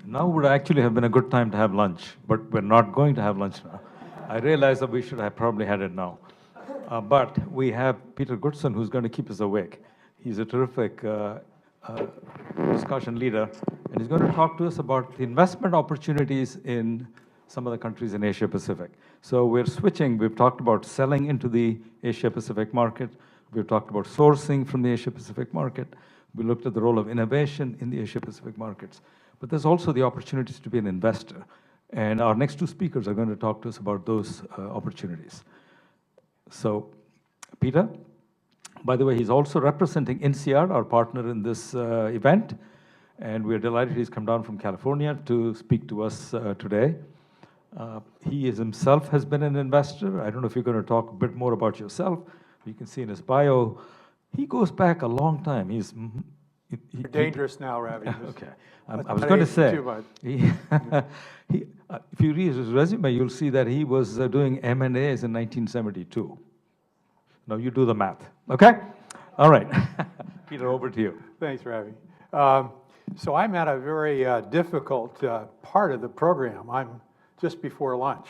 Now would actually have been a good time to have lunch, but we're not going to have lunch now. I realize that we should have probably had it now. But we have Peter Goodson, who's going to keep us awake. He's a terrific discussion leader, and he's going to talk to us about the investment opportunities in some of the countries in Asia Pacific. So we're switching. We've talked about selling into the Asia Pacific market. We've talked about sourcing from the Asia Pacific market. We looked at the role of innovation in the Asia Pacific markets. But there's also the opportunities to be an investor. And our next two speakers are going to talk to us about those opportunities. So, Peter, by the way, he's also representing INSEAD, our partner in this event. And we're delighted he's come down from California to speak to us today. He himself has been an investor. I don't know if you're going to talk a bit more about yourself. You can see in his bio, he goes back a long time. You're dangerous now, Ravi. Okay. I was going to say, too much. if you read his resume, you'll see that he was doing M&As in 1972. Now you do the math, okay? All right. Peter, over to you. Thanks, Ravi. So I'm at a very difficult part of the program. I'm just before lunch.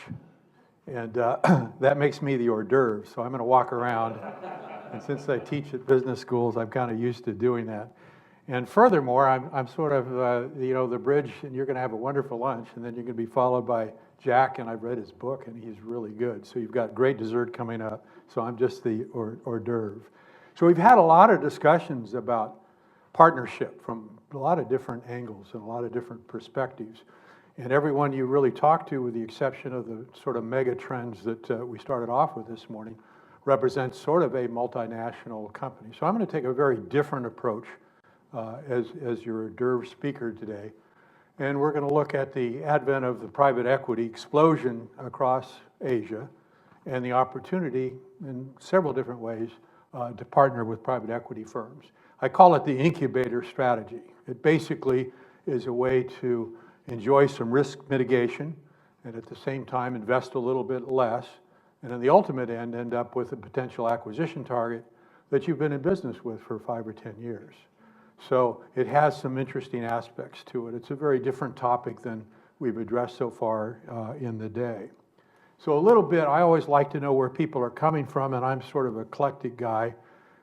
And that makes me the hors d'oeuvre, so I'm going to walk around. And since I teach at business schools, I'm kind of used to doing that. And furthermore, I'm sort of, the bridge, and you're going to have a wonderful lunch, and then you're going to be followed by Jack, and I've read his book, and he's really good. So you've got great dessert coming up, so I'm just the hors d'oeuvre. So we've had a lot of discussions about partnership from a lot of different angles and a lot of different perspectives. And everyone you really talk to, with the exception of the sort of mega trends that we started off with this morning, represents sort of a multinational company. So I'm going to take a very different approach as your hors d'oeuvre speaker today. And we're going to look at the advent of the private equity explosion across Asia and the opportunity in several different ways to partner with private equity firms. I call it the incubator strategy. It basically is a way to enjoy some risk mitigation and at the same time invest a little bit less, and in the ultimate end up with a potential acquisition target that you've been in business with for 5 or 10 years. So it has some interesting aspects to it. It's a very different topic than we've addressed so far in the day. So a little bit, I always like to know where people are coming from, and I'm sort of an eclectic guy,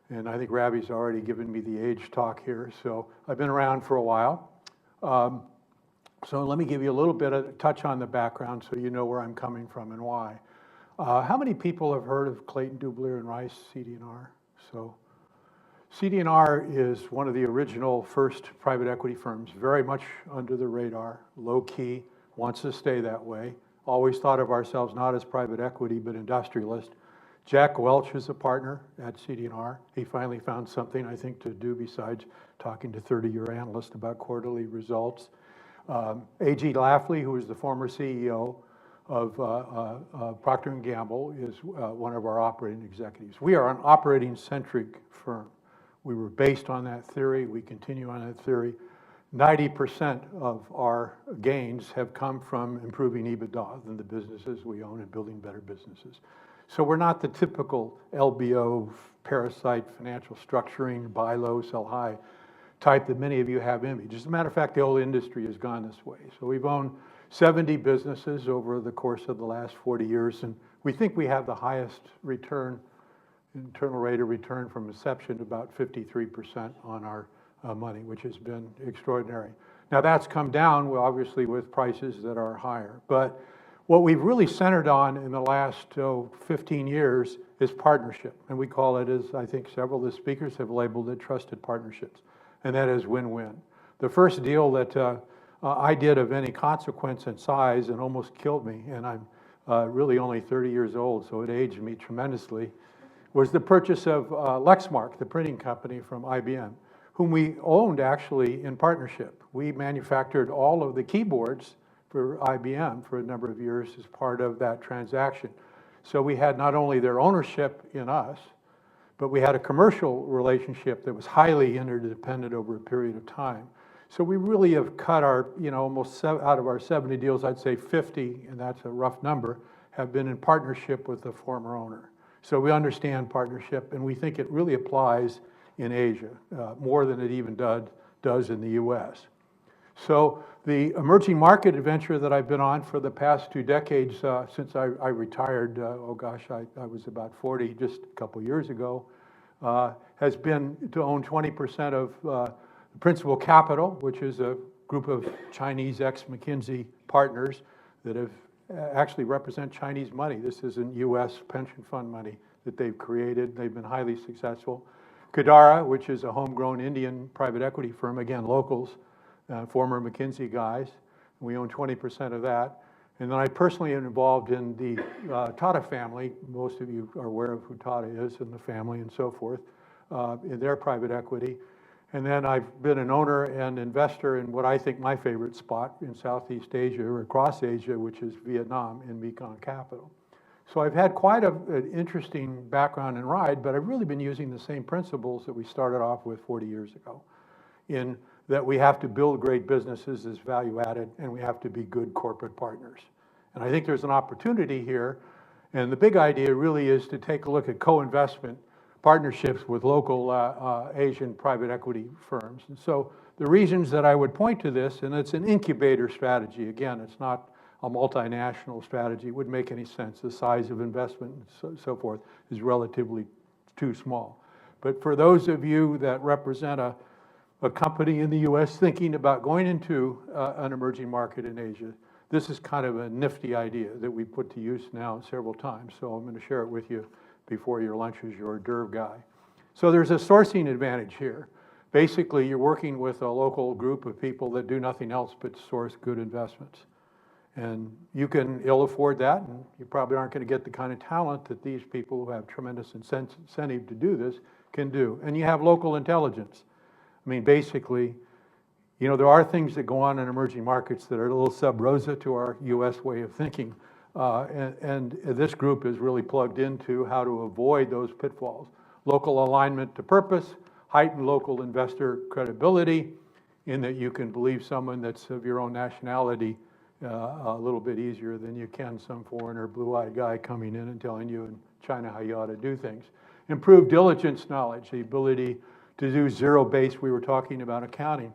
and I think Ravi's already given me the age talk here, so I've been around for a while. So let me give you a little bit of touch on the background so you know where I'm coming from and why. How many people have heard of Clayton, Dubilier & Rice, CD&R? So CD&R is one of the original first private equity firms, very much under the radar, low key, wants to stay that way. Always thought of ourselves not as private equity, but industrialist. Jack Welch is a partner at CD&R. He finally found something, I think, to do besides talking to 30-year analysts about quarterly results. A.G. Lafley, who is the former CEO of Procter & Gamble, is one of our operating executives. We are an operating-centric firm. We were based on that theory. We continue on that theory. 90% of our gains have come from improving EBITDA in the businesses we own and building better businesses. So we're not the typical LBO, parasite, financial structuring, buy low, sell high type that many of you have envied. As a matter of fact, the whole industry has gone this way. So we've owned 70 businesses over the course of the last 40 years, and we think we have the highest return, internal rate of return from inception, about 53% on our money, which has been extraordinary. Now that's come down, well, obviously, with prices that are higher. But what we've really centered on in the last 15 years is partnership. And we call it, as I think several of the speakers have labeled it, trusted partnerships. And that is win-win. The first deal that I did of any consequence and size and almost killed me, and I'm really only 30 years old, so it aged me tremendously, was the purchase of Lexmark, the printing company from IBM, whom we owned actually in partnership. We manufactured all of the keyboards for IBM for a number of years as part of that transaction. So we had not only their ownership in us, but we had a commercial relationship that was highly interdependent over a period of time. So we really have cut our, almost out of our 70 deals, I'd say 50, and that's a rough number, have been in partnership with the former owner. So we understand partnership, and we think it really applies in Asia, more than it even does in the U.S. So the emerging market adventure that I've been on for the past 2 decades, since I retired, I was about 40 just a couple years ago, has been to own 20% of the Principal Capital, which is a group of Chinese ex-McKinsey partners that have actually represent Chinese money. This isn't U.S. pension fund money that they've created. They've been highly successful. Kadara, which is a homegrown Indian private equity firm, again, locals, former McKinsey guys. We own 20% of that. And then I personally am involved in the Tata family. Most of you are aware of who Tata is and the family and so forth, in their private equity. And then I've been an owner and investor in what I think my favorite spot in Southeast Asia or across Asia, which is Vietnam in Mekong Capital. So I've had quite an interesting background and ride, but I've really been using the same principles that we started off with 40 years ago, in that we have to build great businesses as value added, and we have to be good corporate partners. And I think there's an opportunity here, and the big idea really is to take a look at co-investment partnerships with local Asian private equity firms. And so the reasons that I would point to this, and it's an incubator strategy. Again, it's not a multinational strategy. It wouldn't make any sense. The size of investment and so forth is relatively too small. But for those of you that represent a company in the U.S. thinking about going into an emerging market in Asia, this is kind of a nifty idea that we put to use now several times. So I'm going to share it with you before your lunch as your hors d'oeuvre guy. So there's a sourcing advantage here. Basically, you're working with a local group of people that do nothing else but source good investments. And you can ill afford that, and you probably aren't going to get the kind of talent that these people who have tremendous incentive to do this can do. And you have local intelligence. I mean, basically, you know, there are things that go on in emerging markets that are a little sub rosa to our U.S. way of thinking. And this group is really plugged into how to avoid those pitfalls. Local alignment to purpose, heightened local investor credibility, in that you can believe someone that's of your own nationality a little bit easier than you can some foreigner, blue-eyed guy coming in and telling you in China how you ought to do things. Improved diligence knowledge, the ability to do zero-based, we were talking about accounting.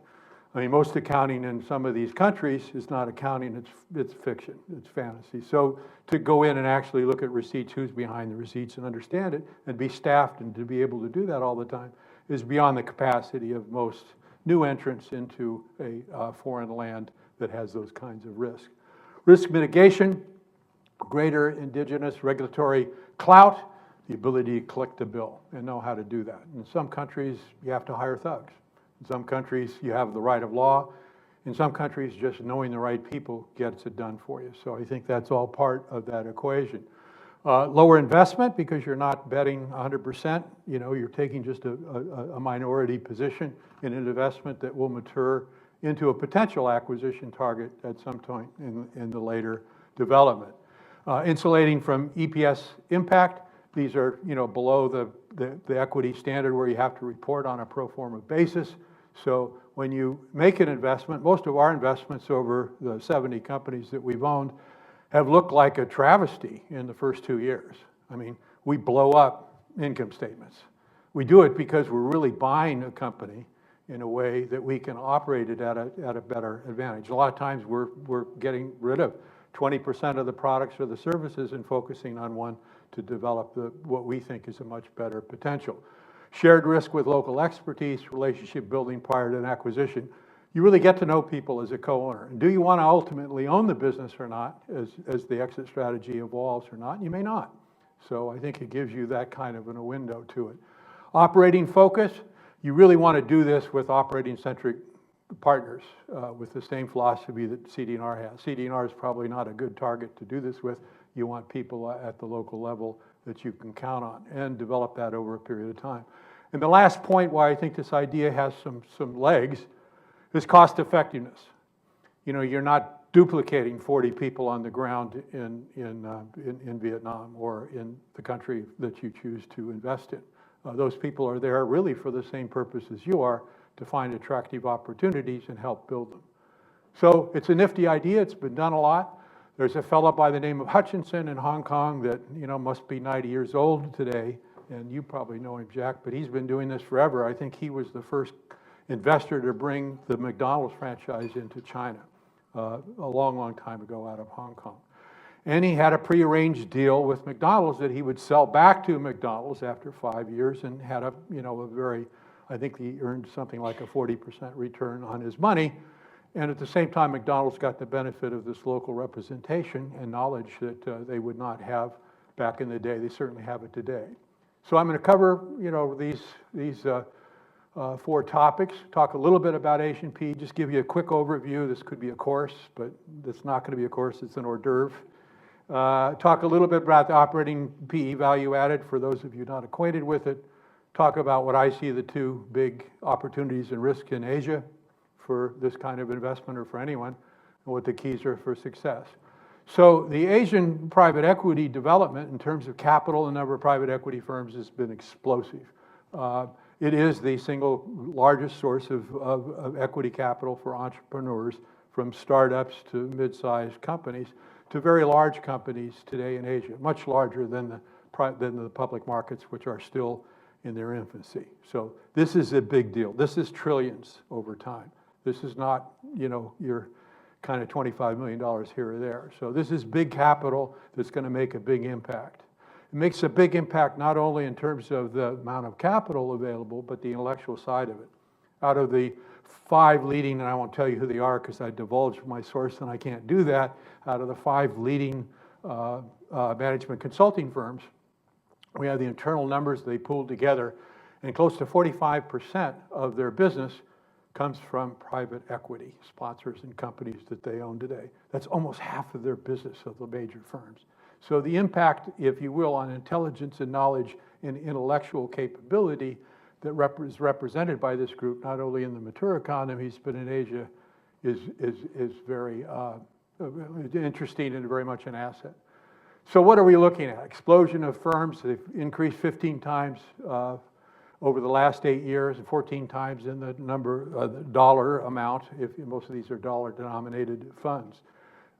I mean, most accounting in some of these countries is not accounting, it's fiction, it's fantasy. So to go in and actually look at receipts, who's behind the receipts, and understand it, and be staffed and to be able to do that all the time is beyond the capacity of most new entrants into a foreign land that has those kinds of risks. Risk mitigation, greater indigenous regulatory clout, the ability to collect the bill and know how to do that. In some countries, you have to hire thugs. In some countries, you have the right of law. In some countries, just knowing the right people gets it done for you. So I think that's all part of that equation. Lower investment, because you're not betting 100%. You know, you're taking just a minority position in an investment that will mature into a potential acquisition target at some point in the later development. Insulating from EPS impact. These are, you know, below the equity standard where you have to report on a pro forma basis. So when you make an investment, most of our investments over the 70 companies that we've owned have looked like a travesty in the first 2 years. I mean, we blow up income statements. We do it because we're really buying a company in a way that we can operate it at a better advantage. A lot of times we're getting rid of 20% of the products or the services and focusing on one to develop what we think is a much better potential. Shared risk with local expertise, relationship building prior to an acquisition. You really get to know people as a co-owner. And do you want to ultimately own the business or not, as the exit strategy evolves or not? You may not. So I think it gives you that kind of a window to it. Operating focus. You really want to do this with operating-centric partners with the same philosophy that CD&R has. CD&R is probably not a good target to do this with. You want people at the local level that you can count on and develop that over a period of time. And the last point why I think this idea has some legs is cost effectiveness. You know, you're not duplicating 40 people on the ground in Vietnam or in the country that you choose to invest in. Those people are there really for the same purpose as you are, to find attractive opportunities and help build them. So it's a nifty idea. It's been done a lot. There's a fellow by the name of Hutchinson in Hong Kong that, you know, must be 90 years old today, and you probably know him, Jack, but he's been doing this forever. I think he was the first investor to bring the McDonald's franchise into China a long, long time ago out of Hong Kong. And he had a prearranged deal with McDonald's that he would sell back to McDonald's after 5 years, and had a very, I think he earned something like a 40% return on his money. And at the same time, McDonald's got the benefit of this local representation and knowledge that they would not have back in the day. They certainly have it today. So I'm going to cover, these 4 topics. Talk a little bit about Asian PE. Just give you a quick overview. This could be a course, but it's not going to be a course. It's an hors d'oeuvre. Talk a little bit about the operating PE value added for those of you not acquainted with it. Talk about what I see the 2 big opportunities and risks in Asia for this kind of investment, or for anyone, and what the keys are for success. So the Asian private equity development in terms of capital, the number of private equity firms has been explosive. It is the single largest source of equity capital for entrepreneurs, from startups to mid-sized companies to very large companies today in Asia, much larger than the public markets, which are still in their infancy. So this is a big deal. This is trillions over time. This is not, your kind of $25 million here or there. So this is big capital that's going to make a big impact. It makes a big impact not only in terms of the amount of capital available, but the intellectual side of it. Out of the 5 leading, and I won't tell you who they are because I divulged my source and I can't do that, out of the 5 leading management consulting firms, we have the internal numbers they pulled together, and close to 45% of their business comes from private equity sponsors and companies that they own today. That's almost half of their business of the major firms. So the impact, if you will, on intelligence and knowledge and intellectual capability that is represented by this group, not only in the mature economies, but in Asia, is very interesting and very much an asset. So what are we looking at? Explosion of firms. They've increased 15 times over the last 8 years, and 14 times in the number, the dollar amount, if most of these are dollar-denominated funds.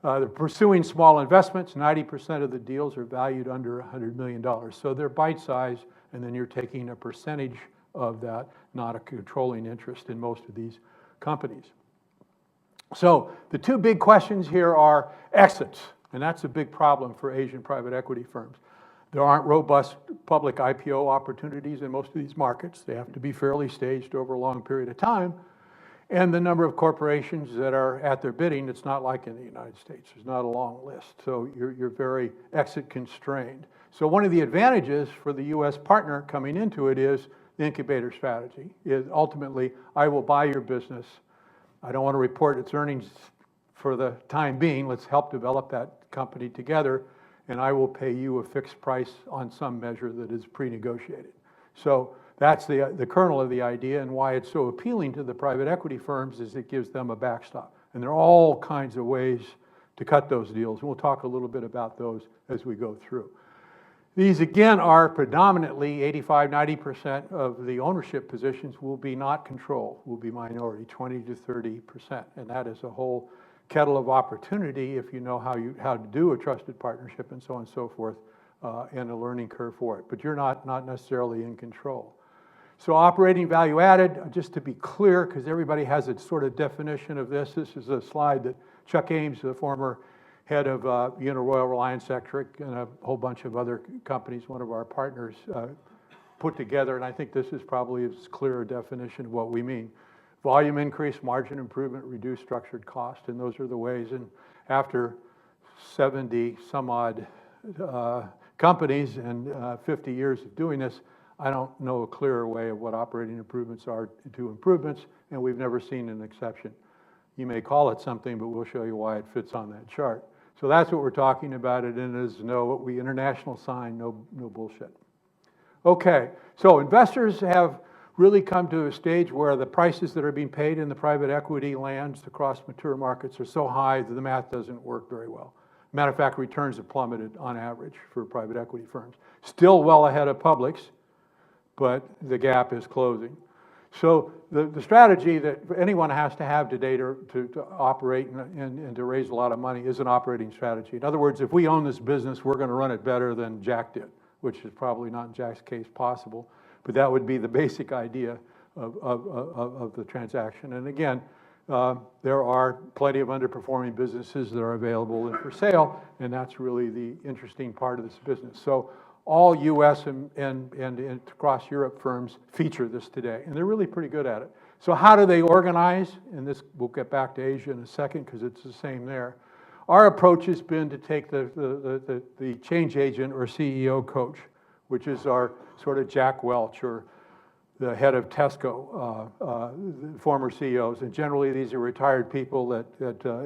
They're pursuing small investments. 90% of the deals are valued under $100 million. So they're bite-sized, and then you're taking a percentage of that, not a controlling interest in most of these companies. So the 2 big questions here are exits, and that's a big problem for Asian private equity firms. There aren't robust public IPO opportunities in most of these markets. They have to be fairly staged over a long period of time. And the number of corporations that are at their bidding, it's not like in the United States. There's not a long list. So you're very exit constrained. So one of the advantages for the U.S. partner coming into it is the incubator strategy. Is ultimately, I will buy your business. I don't want to report its earnings for the time being. Let's help develop that company together, and I will pay you a fixed price on some measure that is pre-negotiated. So that's the kernel of the idea, and why it's so appealing to the private equity firms is it gives them a backstop. And there are all kinds of ways to cut those deals, and we'll talk a little bit about those as we go through. These, again, are predominantly 85–90% of the ownership positions will be not control, will be minority, 20 to 30%. And that is a whole kettle of opportunity if you know how to do a trusted partnership and so on and so forth, and a learning curve for it. But you're not necessarily in control. So operating value added, just to be clear, because everybody has a sort of definition of this. This is a slide that Chuck Ames, the former head of Royal Reliance Electric and a whole bunch of other companies, one of our partners, put together, and I think this is probably as clear a definition of what we mean. Volume increase, margin improvement, reduce structured cost, and those are the ways. And after 70 some odd companies and 50 years of doing this, I don't know a clearer way of what operating improvements are to improvements, and we've never seen an exception. You may call it something, but we'll show you why it fits on that chart. So that's what we're talking about. It is international sign, no bullshit. Okay, so investors have really come to a stage where the prices that are being paid in the private equity lands across mature markets are so high that the math doesn't work very well. Matter of fact, returns have plummeted on average for private equity firms. Still well ahead of publics, but the gap is closing. So the strategy that anyone has to have today to operate and to raise a lot of money is an operating strategy. In other words, if we own this business, we're going to run it better than Jack did, which is probably not in Jack's case possible, but that would be the basic idea of the transaction. And again, there are plenty of underperforming businesses that are available and for sale, and that's really the interesting part of this business. So all U.S. and across Europe firms feature this today, and they're really pretty good at it. So how do they organize? And this, we'll get back to Asia in a second because it's the same there. Our approach has been to take the change agent or CEO coach, which is our sort of Jack Welch or the head of Tesco, former CEOs. And generally these are retired people that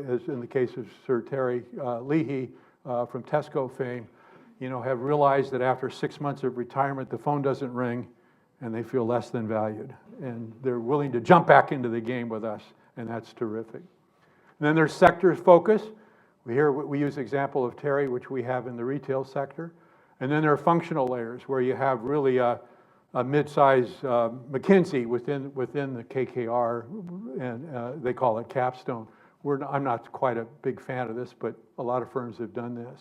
as in the case of Sir Terry Leahy from Tesco fame, you know, have realized that after 6 months of retirement, the phone doesn't ring and they feel less than valued. And they're willing to jump back into the game with us, and that's terrific. And then there's sector focus. We use the example of Terry, which we have in the retail sector. And then there are functional layers where you have really a mid-size McKinsey within the KKR, and they call it Capstone. I'm not quite a big fan of this, but a lot of firms have done this.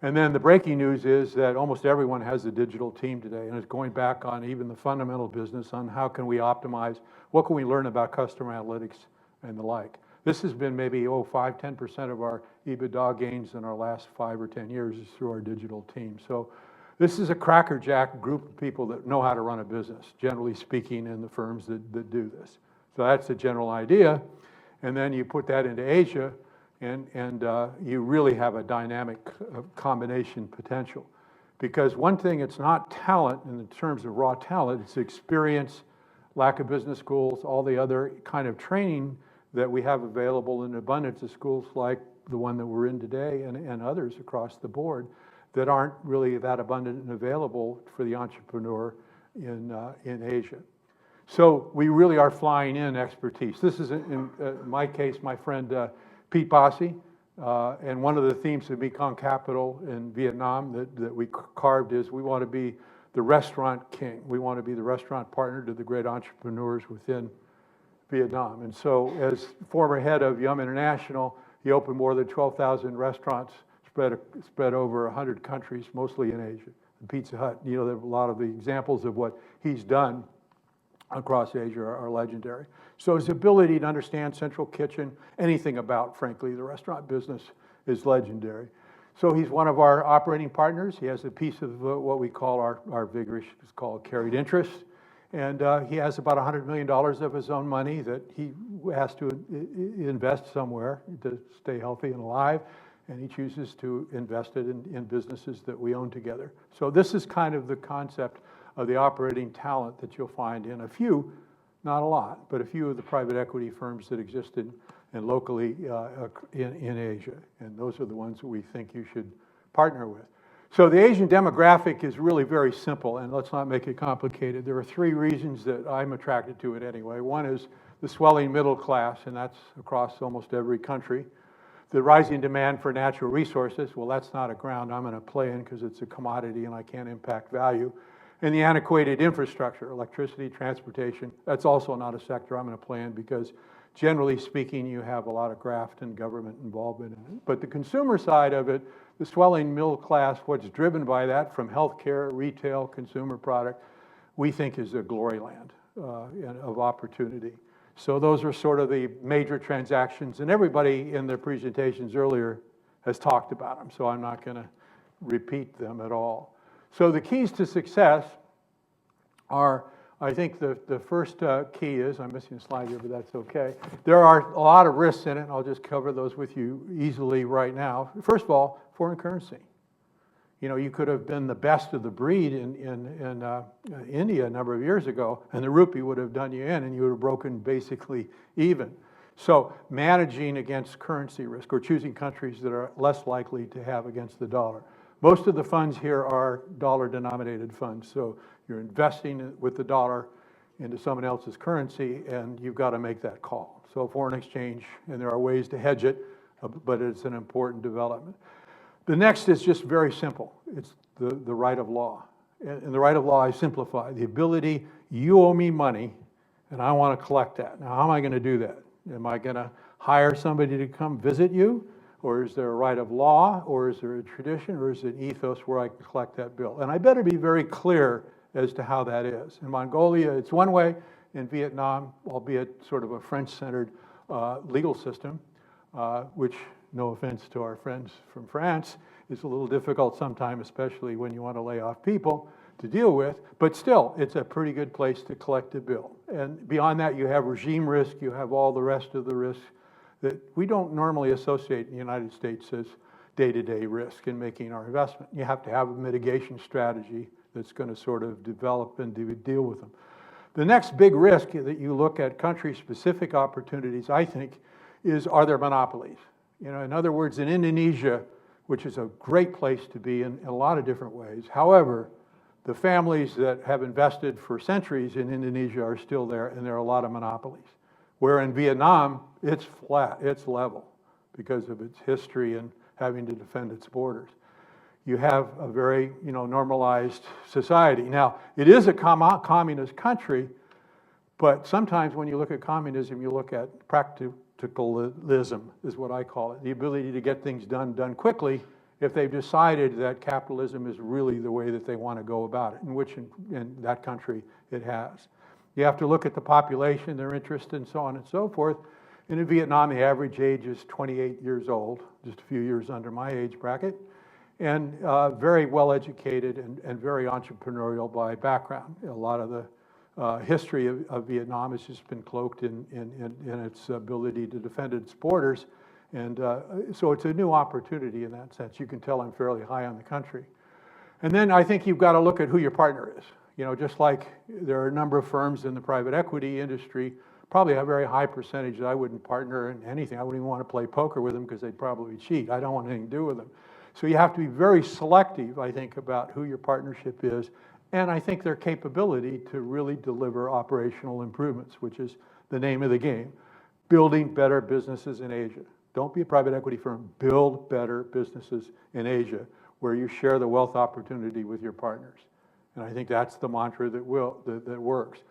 And then the breaking news is that almost everyone has a digital team today, and it's going back on even the fundamental business on how can we optimize, what can we learn about customer analytics and the like. This has been maybe 5-10% of our EBITDA gains in our last 5 or 10 years is through our digital team. So this is a crackerjack group of people that know how to run a business, generally speaking, in the firms that do this. So that's the general idea. And then you put that into Asia, and you really have a dynamic combination potential. Because one thing, it's not talent in terms of raw talent, it's experience, lack of business schools, all the other kind of training that we have available in abundance of schools like the one that we're in today and others across the board that aren't really that abundant and available for the entrepreneur in Asia. So we really are flying in expertise. This is, in my case, my friend Pete Bossi, and one of the themes of Mekong Capital in Vietnam that we carved is we want to be the restaurant king. We want to be the restaurant partner to the great entrepreneurs within Vietnam. And so as former head of Yum International, he opened more than 12,000 restaurants spread over 100 countries, mostly in Asia. The Pizza Hut, you know, there are a lot of the examples of what he's done across Asia are legendary. So his ability to understand central kitchen, anything about, frankly, the restaurant business is legendary. So he's one of our operating partners. He has a piece of what we call our vigorous, it's called carried interest. And he has about $100 million of his own money that he has to invest somewhere to stay healthy and alive. And he chooses to invest it in businesses that we own together. So this is kind of the concept of the operating talent that you'll find in a few, not a lot, but a few of the private equity firms that existed and locally in Asia. And those are the ones that we think you should partner with. So the Asian demographic is really very simple, and let's not make it complicated. There are 3 reasons that I'm attracted to it anyway. One is the swelling middle class, and that's across almost every country. The rising demand for natural resources, well, that's not a ground I'm going to play in because it's a commodity and I can't impact value. And the antiquated infrastructure, electricity, transportation, that's also not a sector I'm going to play in because generally speaking, you have a lot of graft and government involvement in it. But the consumer side of it, the swelling middle class, what's driven by that from healthcare, retail, consumer product, we think is a glory land of opportunity. So those are sort of the major transactions, and everybody in their presentations earlier has talked about them, so I'm not going to repeat them at all. So the keys to success are, I think the first key is, I'm missing a slide here, but that's okay. There are a lot of risks in it, and I'll just cover those with you easily right now. First of all, foreign currency. You know, you could have been the best of the breed in India a number of years ago, and the rupee would have done you in, and you would have broken basically even. So managing against currency risk, or choosing countries that are less likely to have against the dollar. Most of the funds here are dollar-denominated funds, so you're investing with the dollar into someone else's currency, and you've got to make that call. So foreign exchange, and there are ways to hedge it, but it's an important development. The next is just very simple. It's the right of law. And the right of law I simplify. The ability, you owe me money, and I want to collect that. Now, how am I going to do that? Am I going to hire somebody to come visit you? Or is there a right of law? Or is there a tradition? Or is it an ethos where I can collect that bill? And I better be very clear as to how that is. In Mongolia, it's one way. in Vietnam, albeit sort of a French-centered legal system, which, no offense to our friends from France, is a little difficult sometimes, especially when you want to lay off people, to deal with. But still, it's a pretty good place to collect a bill. And beyond that, you have regime risk, you have all the rest of the risks that we don't normally associate in the United States as day-to-day risk in making our investment. You have to have a mitigation strategy that's going to sort of develop and deal with them. The next big risk that you look at country-specific opportunities, I think, is, are there monopolies? You know, in other words, in Indonesia, which is a great place to be in a lot of different ways. However, the families that have invested for centuries in Indonesia are still there, and there are a lot of monopolies. Where in Vietnam, it's flat, it's level, because of its history and having to defend its borders. You have a very, normalized society. Now, it is a communist country, but sometimes when you look at communism, you look at practicalism, is what I call it. The ability to get things done quickly if they've decided that capitalism is really the way that they want to go about it, in which in that country it has. You have to look at the population, their interest, and so on and so forth. And in Vietnam, the average age is 28 years old, just a few years under my age bracket, and very well educated and very entrepreneurial by background. A lot of the history of Vietnam has just been cloaked in its ability to defend its borders. And so it's a new opportunity in that sense. You can tell I'm fairly high on the country. And then I think you've got to look at who your partner is. Just like there are a number of firms in the private equity industry, probably a very high percentage that I wouldn't partner in anything. I wouldn't even want to play poker with them because they'd probably cheat. I don't want anything to do with them. So you have to be very selective, I think, about who your partnership is, and I think their capability to really deliver operational improvements, which is the name of the game. Building better businesses in Asia. Don't be a private equity firm. Build better businesses in Asia where you share the wealth opportunity with your partners. And I think that's the mantra that works.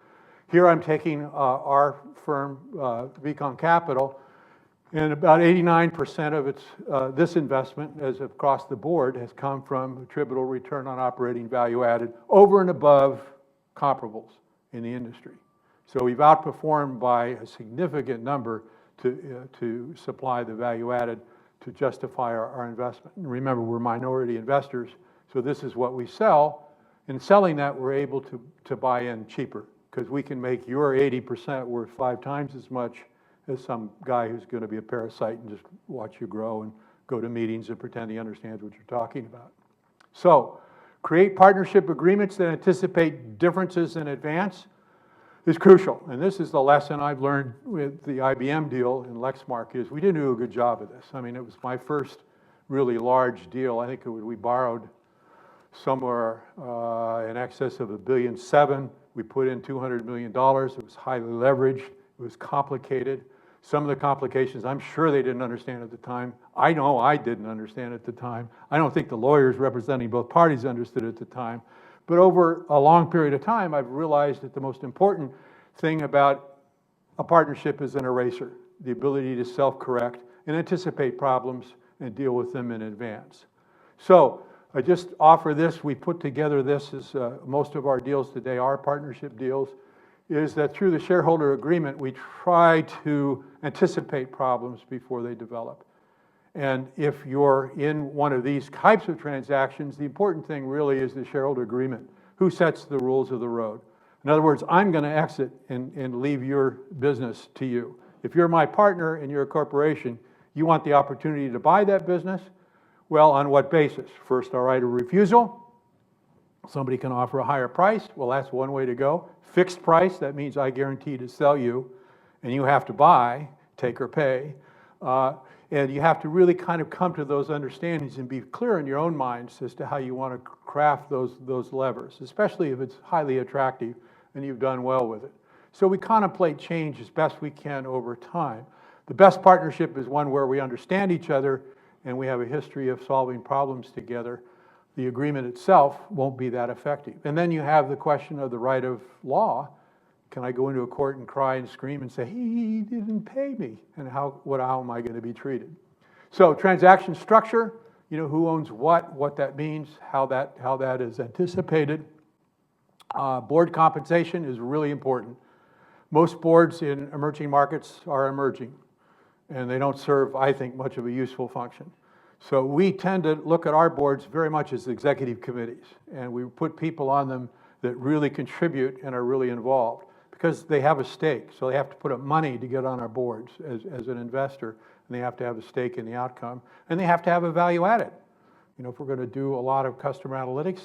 Here I'm taking our firm, Vicon Capital, and about 89% of its this investment, as across the board, has come from attributable return on operating value added over and above comparables in the industry. So we've outperformed by a significant number to supply the value added to justify our investment. And remember, we're minority investors, so this is what we sell. In selling that, we're able to buy in cheaper because we can make your 80% worth 5 times as much as some guy who's going to be a parasite and just watch you grow and go to meetings and pretend he understands what you're talking about. So, create partnership agreements that anticipate differences in advance is crucial. And this is the lesson I've learned with the IBM deal in Lexmark is we didn't do a good job of this. I mean, it was my first really large deal. I think we borrowed somewhere in excess of $1.7 billion. We put in $200 million. It was highly leveraged. It was complicated. Some of the complications, I'm sure they didn't understand at the time. I know I didn't understand at the time. I don't think the lawyers representing both parties understood at the time. But over a long period of time, I've realized that the most important thing about a partnership is an eraser, the ability to self-correct and anticipate problems and deal with them in advance. So I just offer this. We put together this as most of our deals today are partnership deals, is that through the shareholder agreement, we try to anticipate problems before they develop. And if you're in one of these types of transactions, the important thing really is the shareholder agreement. Who sets the rules of the road? In other words, I'm going to exit and leave your business to you. If you're my partner and you're a corporation, you want the opportunity to buy that business? Well, on what basis? First, a right of refusal. Somebody can offer a higher price. Well, that's one way to go. Fixed price, that means I guarantee to sell you, and you have to buy, take or pay. And you have to really kind of come to those understandings and be clear in your own minds as to how you want to craft those levers, especially if it's highly attractive and you've done well with it. So we contemplate change as best we can over time. The best partnership is one where we understand each other and we have a history of solving problems together. The agreement itself won't be that effective. And then you have the question of the right of law. Can I go into a court and cry and scream and say, he didn't pay me? And how am I going to be treated? So transaction structure, who owns what that means, how that is anticipated. Board compensation is really important. Most boards in emerging markets are emerging, and they don't serve, I think, much of a useful function. So we tend to look at our boards very much as executive committees, and we put people on them that really contribute and are really involved because they have a stake. So they have to put up money to get on our boards as an investor, and they have to have a stake in the outcome, and they have to have a value added. You know, if we're going to do a lot of customer analytics,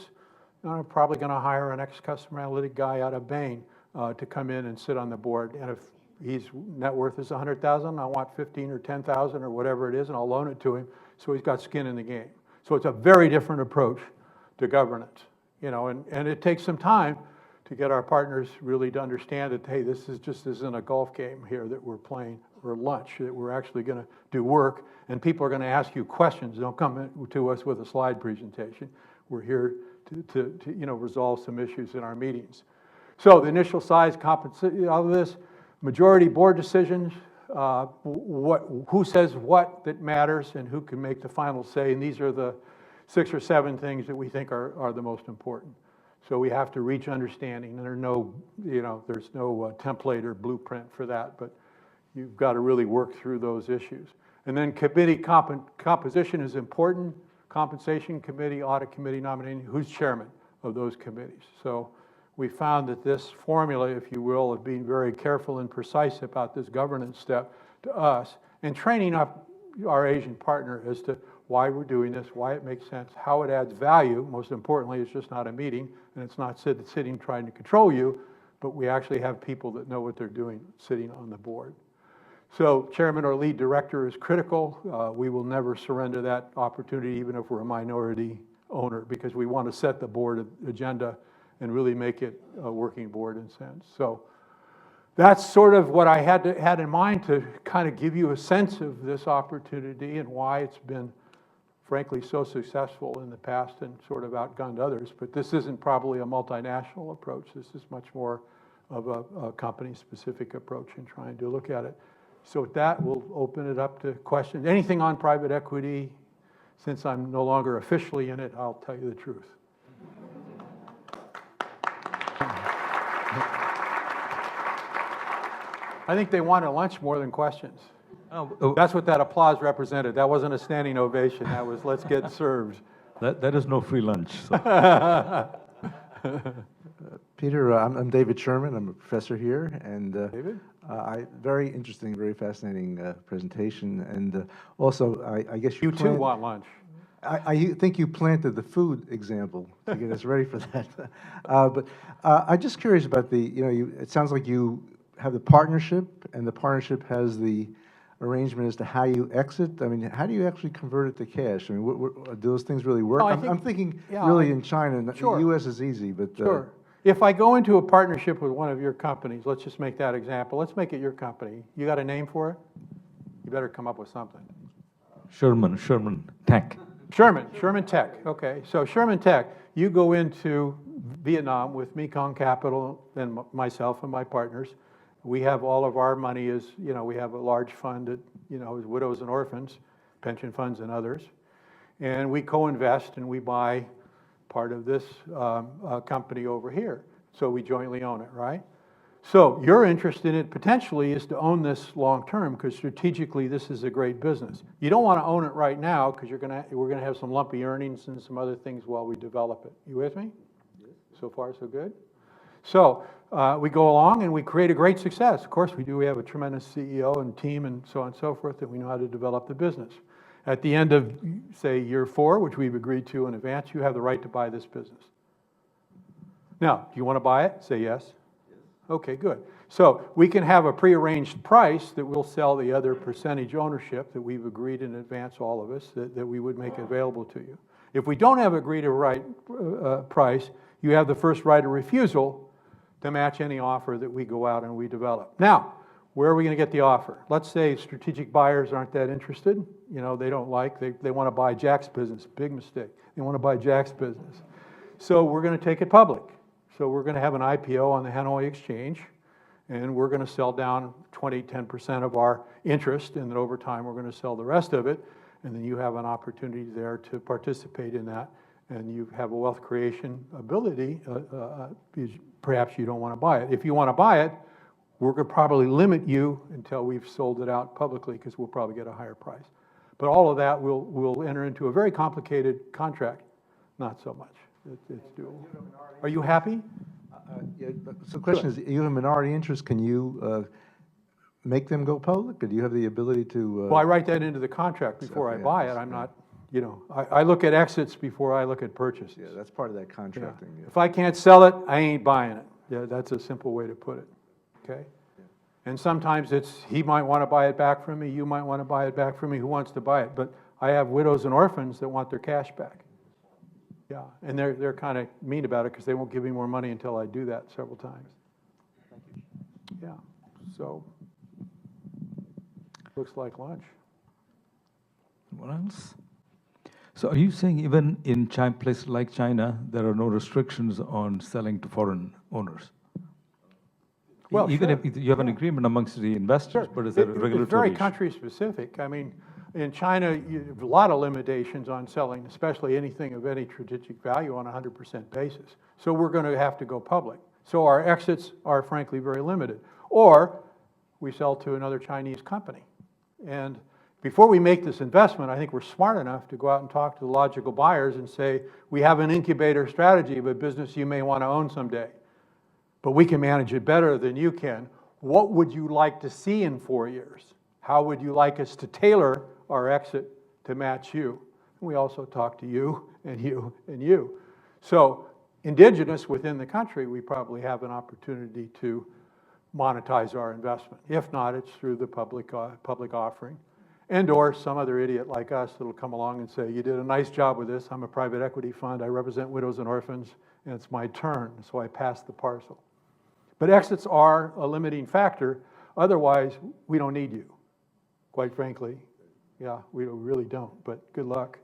I'm probably going to hire an ex-customer analytic guy out of Bain to come in and sit on the board. And if his net worth is $100,000, I want 15 or 10,000 or whatever it is, and I'll loan it to him. So he's got skin in the game. So it's a very different approach to governance, you know, and it takes some time to get our partners really to understand that, hey, this isn't a golf game here that we're playing or lunch, that we're actually going to do work, and people are going to ask you questions. Don't come to us with a slide presentation. We're here to you know, resolve some issues in our meetings. So the initial size, compensation, all of this, majority board decisions, who says what that matters and who can make the final say, and these are the 6 or 7 things that we think are the most important. So we have to reach understanding, and there's no template or blueprint for that, but you've got to really work through those issues. And then committee composition is important. Compensation committee, audit committee, nominating, who's chairman of those committees. So we found that this formula, if you will, of being very careful and precise about this governance step to us, and training up our Asian partner as to why we're doing this, why it makes sense, how it adds value. Most importantly, it's just not a meeting, and it's not sitting trying to control you, but we actually have people that know what they're doing sitting on the board. So chairman or lead director is critical. We will never surrender that opportunity, even if we're a minority owner, because we want to set the board agenda and really make it a working board in a sense. So that's sort of what I had in mind to kind of give you a sense of this opportunity and why it's been, frankly, so successful in the past and sort of outgunned others. But this isn't probably a multinational approach. This is much more of a company-specific approach in trying to look at it. So with that, we'll open it up to questions. Anything on private equity? Since I'm no longer officially in it, I'll tell you the truth. I think they wanted lunch more than questions. That's what that applause represented. That wasn't a standing ovation. That was, let's get served. That is no free lunch. So. Peter, I'm David Sherman. I'm a professor here, and David? Very interesting, very fascinating presentation. And also, I guess you too want lunch. I think you planted the food example to get us ready for that. But I'm just curious about it sounds like you have the partnership, and the partnership has the arrangement as to how you exit. I mean, how do you actually convert it to cash? I mean, do those things really work? I'm thinking really in China. Sure. The U.S. is easy, but sure. If I go into a partnership with one of your companies, let's just make that example. Let's make it your company. You got a name for it? You better come up with something. Sherman Tech. Sherman Tech. Okay, so Sherman Tech, you go into Vietnam with Mekong Capital and myself and my partners. We have all of our money we have a large fund that, is widows and orphans, pension funds and others. And we co-invest and we buy part of this company over here. So we jointly own it, right? So your interest in it potentially is to own this long term because strategically this is a great business. You don't want to own it right now because we're going to have some lumpy earnings and some other things while we develop it. You with me? Yes. So far so good? So we go along and we create a great success. Of course we do. We have a tremendous CEO and team and so on and so forth that we know how to develop the business. At the end of, say, year 4, which we've agreed to in advance, you have the right to buy this business. Now, do you want to buy it? Say yes. Yes. Okay, good. So we can have a prearranged price that we'll sell the other percentage ownership that we've agreed in advance, all of us, that we would make available to you. If we don't have agreed a right price, you have the first right of refusal to match any offer that we go out and we develop. Now, where are we going to get the offer? Let's say strategic buyers aren't that interested. They don't they want to buy Jack's business. Big mistake. They want to buy Jack's business. So we're going to take it public. So we're going to have an IPO on the Hanoi Exchange, and we're going to sell down 10% of our interest, and then over time we're going to sell the rest of it, and then you have an opportunity there to participate in that, and you have a wealth creation ability. Perhaps you don't want to buy it. If you want to buy it, we're going to probably limit you until we've sold it out publicly because we'll probably get a higher price. But all of that, we'll enter into a very complicated contract. Not so much. It's doable. Are you happy? Yeah, so the question is, you have a minority interest, can you make them go public, or do you have the ability to? Well, I write that into the contract before I buy it. I'm not, you know, I look at exits before I look at purchases. Yeah, that's part of that contracting. Yeah. Yeah. If I can't sell it, I ain't buying it. Yeah, that's a simple way to put it, okay? Yeah. And sometimes it's, he might want to buy it back from me, you might want to buy it back from me, who wants to buy it? But I have widows and orphans that want their cash back. Yeah, and they're kind of mean about it because they won't give me more money until I do that several times. Thank you. Yeah, so, looks like lunch. What else? So are you saying even in places like China, there are no restrictions on selling to foreign owners? Well, even sure. if you have an agreement amongst the investors, Sure. but is there a regulatory It's very issue? country specific. I mean, in China, you have a lot of limitations on selling, especially anything of any strategic value on a 100% basis. So we're going to have to go public. So our exits are frankly very limited. Or we sell to another Chinese company. And before we make this investment, I think we're smart enough to go out and talk to the logical buyers and say, we have an incubator strategy of a business you may want to own someday, but we can manage it better than you can. What would you like to see in 4 years? How would you like us to tailor our exit to match you? And we also talk to you and you and you. So indigenous within the country, we probably have an opportunity to monetize our investment. If not, it's through the public offering. And or some other idiot like us that'll come along and say, you did a nice job with this. I'm a private equity fund. I represent widows and orphans, and it's my turn, so I pass the parcel. But exits are a limiting factor. Otherwise, we don't need you, quite frankly. Yeah, we really don't, but good luck.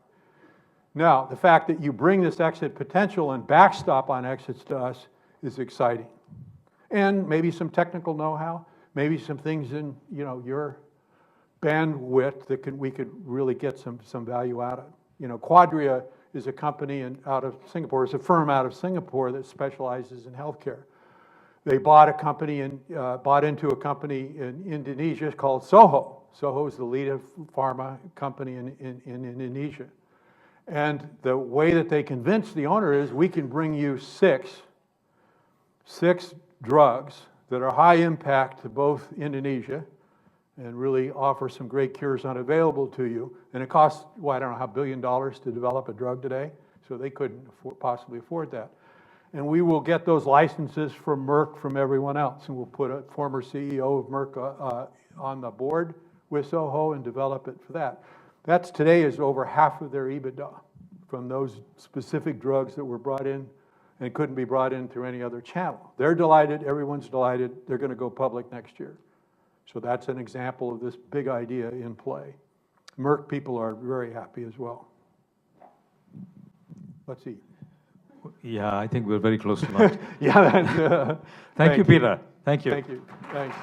Now, the fact that you bring this exit potential and backstop on exits to us is exciting. And maybe some technical know-how, maybe some things in your bandwidth that we could really get some value out of. You know, Quadria is a company out of Singapore. It's a firm out of Singapore that specializes in healthcare. They bought into a company in Indonesia called Soho. Soho is the lead pharma company in Indonesia. And the way that they convinced the owner is, we can bring you six drugs that are high impact to both Indonesia and really offer some great cures unavailable to you. And it costs, well, I don't know how, $1 billion to develop a drug today, so they couldn't possibly afford that. And we will get those licenses from Merck, from everyone else, and we'll put a former CEO of Merck on the board with Soho and develop it for that. That's today is over half of their EBITDA from those specific drugs that were brought in and couldn't be brought in through any other channel. They're delighted, everyone's delighted, they're going to go public next year. So that's an example of this big idea in play. Merck people are very happy as well. Let's eat. Yeah, I think we're very close to lunch. Yeah. Thank you, Peter. Thank you. Thank you. Thanks.